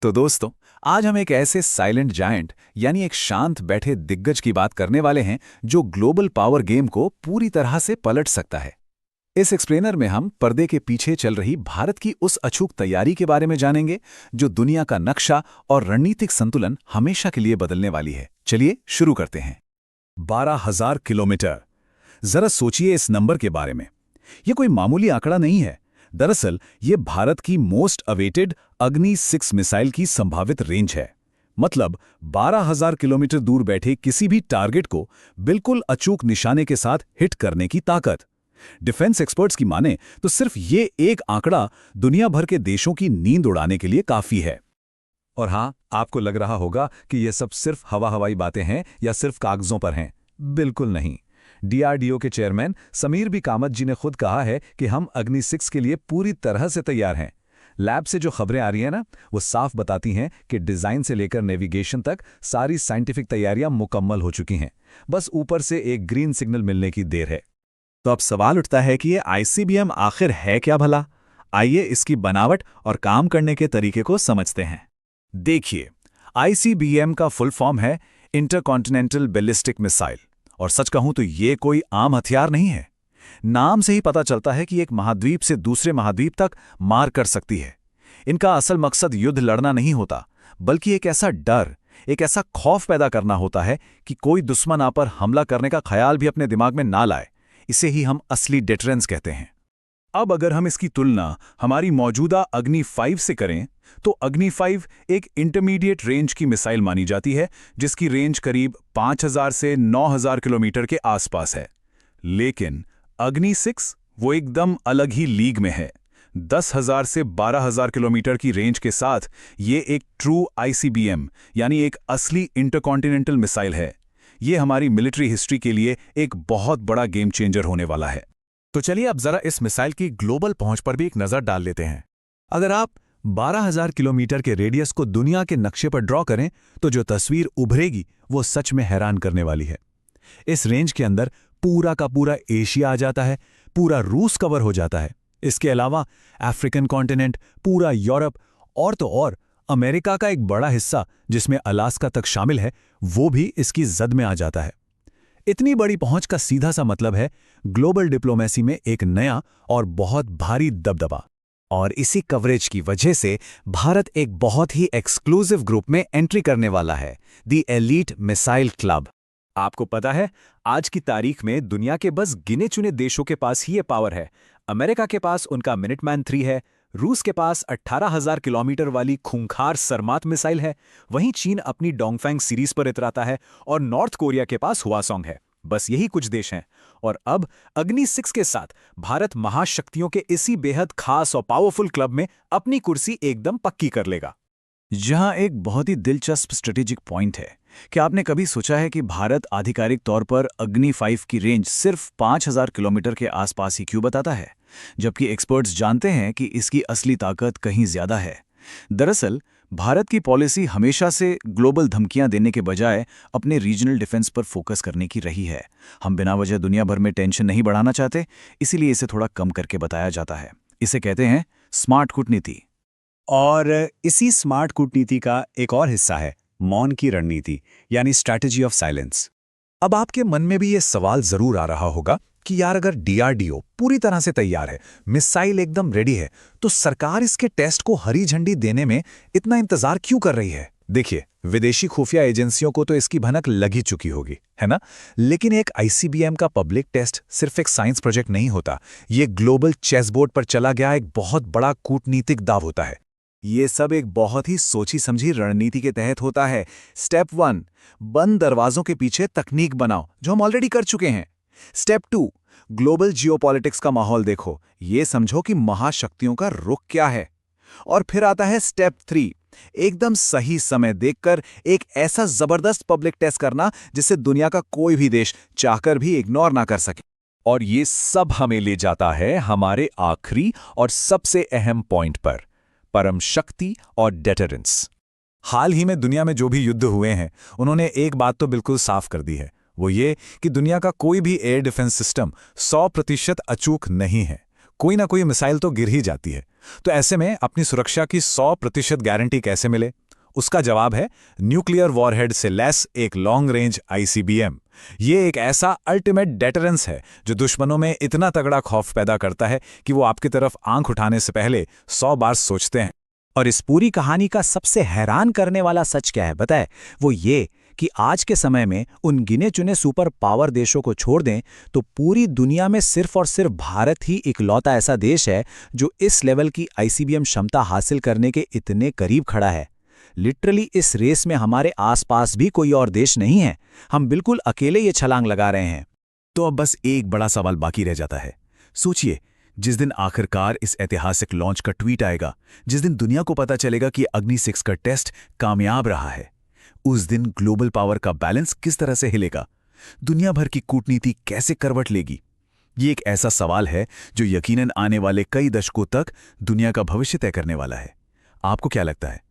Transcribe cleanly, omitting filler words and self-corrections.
तो दोस्तों, आज हम एक ऐसे साइलेंट जायंट यानी एक शांत बैठे दिग्गज की बात करने वाले हैं जो ग्लोबल पावर गेम को पूरी तरह से पलट सकता है। इस एक्सप्लेनर में हम पर्दे के पीछे चल रही भारत की उस अचूक तैयारी के बारे में जानेंगे जो दुनिया का नक्शा और रणनीतिक संतुलन हमेशा के लिए बदलने वाली है। चलिए शुरू करते हैं। 12,000 किलोमीटर। जरा सोचिए इस नंबर के बारे में। ये कोई मामूली आंकड़ा नहीं है। दरअसल ये भारत की मोस्ट अवेटेड अग्नि 6 मिसाइल की संभावित रेंज है। मतलब 12,000 किलोमीटर दूर बैठे किसी भी टारगेट को बिल्कुल अचूक निशाने के साथ हिट करने की ताकत। डिफेंस एक्सपर्ट्स की माने तो सिर्फ ये एक आंकड़ा दुनिया भर के देशों की नींद उड़ाने के लिए काफी है। और हाँ, आपको लग रहा होगा कि ये सब सिर्फ हवाई बातें हैं या सिर्फ कागजों पर हैं। बिल्कुल नहीं। डीआरडीओ के चेयरमैन समीर बी कामत जी ने खुद कहा है कि हम अग्नि 6 के लिए पूरी तरह से तैयार हैं। लैब से जो खबरें आ रही हैं ना, वो साफ बताती हैं कि डिजाइन से लेकर नेविगेशन तक सारी साइंटिफिक तैयारियां मुकम्मल हो चुकी हैं। बस ऊपर से एक ग्रीन सिग्नल मिलने की देर है। तो अब सवाल उठता है कि ये आईसीबीएम आखिर है क्या भला? आइए इसकी बनावट और काम करने के तरीके को समझते हैं। देखिए, आईसीबीएम का फुल फॉर्म है इंटरकॉन्टिनेंटल बैलिस्टिक मिसाइल। और सच कहूं तो ये कोई आम हथियार नहीं है। नाम से ही पता चलता है कि एक महाद्वीप से दूसरे महाद्वीप तक मार कर सकती है। इनका असल मकसद युद्ध लड़ना नहीं होता, बल्कि एक ऐसा डर, एक ऐसा खौफ पैदा करना होता है कि कोई दुश्मन आप पर हमला करने का ख्याल भी अपने दिमाग में ना लाए। इसे ही हम असली डिटरेंस कहते हैं। अब अगर हम इसकी तुलना हमारी मौजूदा अग्नि 5 से करें तो अग्नि 5 एक इंटरमीडिएट रेंज की मिसाइल मानी जाती है, जिसकी रेंज करीब 5,000 से 9,000 किलोमीटर के आसपास है। लेकिन अग्नि 6 वो एकदम अलग ही लीग में है। 10,000 से 12,000 किलोमीटर की रेंज के साथ ये एक ट्रू आईसीबीएम यानी एक असली इंटरकॉन्टिनेंटल मिसाइल है। ये हमारी मिलिट्री हिस्ट्री के लिए एक बहुत बड़ा गेम चेंजर होने वाला है। तो चलिए अब जरा इस मिसाइल की ग्लोबल पहुंच पर भी एक नजर डाल लेते हैं। अगर आप 12,000 किलोमीटर के रेडियस को दुनिया के नक्शे पर ड्रॉ करें तो जो तस्वीर उभरेगी वो सच में हैरान करने वाली है। इस रेंज के अंदर पूरा का पूरा एशिया आ जाता है, पूरा रूस कवर हो जाता है। इसके अलावा अफ्रीकन कॉन्टिनेंट, पूरा यूरोप और तो और अमेरिका का एक बड़ा हिस्सा जिसमें अलास्का तक शामिल है, वो भी इसकी जद में आ जाता है। इतनी बड़ी पहुंच का सीधा सा मतलब है ग्लोबल डिप्लोमेसी में एक नया और बहुत भारी दबदबा। और इसी कवरेज की वजह से भारत एक बहुत ही एक्सक्लूसिव ग्रुप में एंट्री करने वाला है, द एलीट मिसाइल क्लब। आपको पता है, आज की तारीख में दुनिया के बस गिने चुने देशों के पास ही ये पावर है। अमेरिका के पास उनका मिनटमैन 3 है, रूस के पास 18,000 किलोमीटर वाली खूंखार सरमात मिसाइल है, वहीं चीन अपनी डोंगफैंग सीरीज पर इतराता है और नॉर्थ कोरिया के पास हुआसोंग है। बस यही कुछ देश हैं। और अब अग्नि 6 के साथ भारत महाशक्तियों के इसी बेहद खास और पावरफुल क्लब में अपनी कुर्सी एकदम पक्की कर लेगा। जहां एक बहुत ही दिलचस्प स्ट्रेटेजिक पॉइंट है कि आपने कभी सोचा है कि भारत आधिकारिक तौर पर अग्नि 5 की रेंज सिर्फ 5,000 किलोमीटर के आसपास ही क्यों बताता है, जबकि एक्सपर्ट्स जानते हैं कि इसकी असली ताकत कहीं ज्यादा है। दरअसल भारत की पॉलिसी हमेशा से ग्लोबल धमकियां देने के बजाय अपने रीजनल डिफेंस पर फोकस करने की रही है। हम बिना वजह दुनिया भर में टेंशन नहीं बढ़ाना चाहते, इसीलिए इसे थोड़ा कम करके बताया जाता है। इसे कहते हैं स्मार्ट कूटनीति। और इसी स्मार्ट कूटनीति का एक और हिस्सा है मौन की रणनीति यानी स्ट्रैटेजी ऑफ साइलेंस। अब आपके मन में भी ये सवाल जरूर आ रहा होगा कि यार अगर डीआरडीओ पूरी तरह से तैयार है, मिसाइल एकदम रेडी है, तो सरकार इसके टेस्ट को हरी झंडी देने में इतना इंतजार क्यों कर रही है? देखिए, विदेशी खुफिया एजेंसियों को तो इसकी भनक लग ही चुकी होगी, है ना? लेकिन एक आईसीबीएम का पब्लिक टेस्ट सिर्फ एक साइंस प्रोजेक्ट नहीं होता। ये ग्लोबल चेस बोर्ड पर चला गया एक बहुत बड़ा कूटनीतिक दाव होता है। ये सब एक बहुत ही सोची समझी रणनीति के तहत होता है। स्टेप 1, बंद दरवाजों के पीछे तकनीक बनाओ, जो हम ऑलरेडी कर चुके हैं। स्टेप 2, ग्लोबल जियोपॉलिटिक्स का माहौल देखो, ये समझो कि महाशक्तियों का रुख क्या है। और फिर आता है स्टेप 3, एकदम सही समय देखकर एक ऐसा जबरदस्त पब्लिक टेस्ट करना जिसे दुनिया का कोई भी देश चाहकर भी इग्नोर ना कर सके। और ये सब हमें ले जाता है हमारे आखिरी और सबसे अहम पॉइंट पर, परम शक्ति और डेटरेंस। हाल ही में दुनिया में जो भी युद्ध हुए हैं, उन्होंने एक बात तो बिल्कुल साफ कर दी है, वो ये कि दुनिया का कोई भी एयर डिफेंस सिस्टम 100% अचूक नहीं है। कोई ना कोई मिसाइल तो गिर ही जाती है। तो ऐसे में अपनी सुरक्षा की 100% गारंटी कैसे मिले? उसका जवाब है न्यूक्लियर वॉरहेड से लैस एक लॉन्ग रेंज आईसीबीएम। ये एक ऐसा अल्टीमेट डेटरेंस है जो दुश्मनों में इतना तगड़ा खौफ पैदा करता है कि वो आपकी तरफ आंख उठाने से पहले 100 बार सोचते हैं। और इस पूरी कहानी का सबसे हैरान करने वाला सच क्या है बताएं? वो ये कि आज के समय में उन गिने चुने सुपर पावर देशों को छोड़ दें तो पूरी दुनिया में सिर्फ और सिर्फ भारत ही इकलौता ऐसा देश है जो इस लेवल की आईसीबीएम क्षमता हासिल करने के इतने करीब खड़ा है। लिटरली इस रेस में हमारे आसपास भी कोई और देश नहीं है। हम बिल्कुल अकेले ये छलांग लगा रहे हैं। तो अब बस एक बड़ा सवाल बाकी रह जाता है। सोचिए, जिस दिन आखिरकार इस ऐतिहासिक लॉन्च का ट्वीट आएगा, जिस दिन दुनिया को पता चलेगा कि अग्नि 6 का टेस्ट कामयाब रहा है, उस दिन ग्लोबल पावर का बैलेंस किस तरह से हिलेगा? दुनिया भर की कूटनीति कैसे करवट लेगी? ये एक ऐसा सवाल है जो यकीनन आने वाले कई दशकों तक दुनिया का भविष्य तय करने वाला है। आपको क्या लगता है?